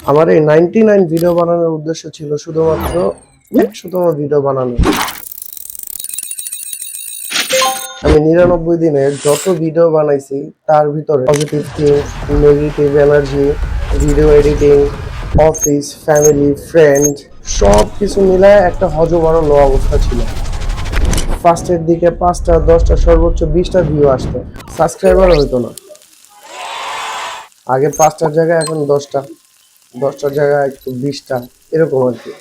আমার এই 99 ভিডিও বানানোর উদ্দেশ্য ছিল শুধুমাত্র 100তম ভিডিও বানানো। আমি 99 দিনে যত ভিডিও বানাইছি তার ভিতরে positive things, negative energy, video editing, office, family, friend সব কিছু মিলায় একটা হজবরল অবস্থা ছিল। ফার্স্টের দিকে 5টা 10টা সর্বোচ্চ 20টা ভিউ আসতো, সাবস্ক্রাইবার হইতো না। আগে 5টার জায়গায় এখন 10টার জায়গায় একটু 20টা, এরকম আর কি।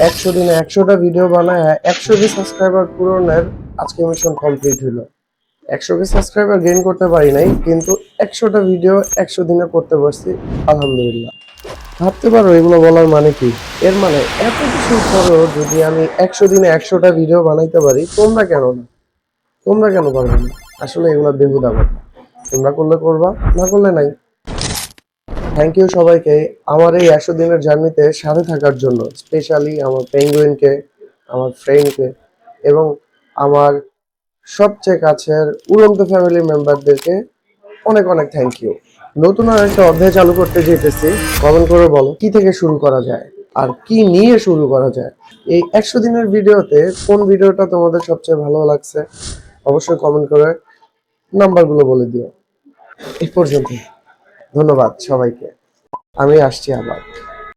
100 দিনে 100টা ভিডিও বানায় 100কে সাবস্ক্রাইবার পূরণের আজকে মিশন কমপ্লিট হলো। 100কে সাবস্ক্রাইবার গেইন করতে পারি নাই, কিন্তু 100টা ভিডিও 100 দিনে করতে পারছি, আলহামদুলিল্লাহ। ভাবতে পারো এগুলো বলার মানে কি? এর মানে এত কিছুর পরেও যদি আমি 100 দিনে 100টা ভিডিও বানাইতে পারি, তোমরা কেন না? তোমরা কেন পারবে না? আসলে এগুলো বেহুদা কথা। তোমরা করলে করবা, না করলে নাই। থ্যাংক ইউ সবাইকে আমার এই 100 দিনের জার্নিতে সাথে থাকার জন্য, স্পেশালি আমার পেঙ্গুইনকে, আমার ফ্রেন্ডকে এবং আমার সবচেয়ে কাছের উড়ন্ত ফ্যামিলি মেম্বারদেরকে অনেক অনেক থ্যাংক ইউ। নতুন আর একটা অধ্যায় চালু করতে যেতেছি। কমেন্ট করে বলো কি থেকে শুরু করা যায় আর কি নিয়ে শুরু করা যায়। এই 100 দিনের ভিডিওতে কোন ভিডিওটা তোমাদের সবচেয়ে ভালো লাগছে অবশ্যই কমেন্ট করে নাম্বারগুলো বলে দিও। এই পর্যন্ত, ধন্যবাদ সবাইকে। আমি আসছি আবার।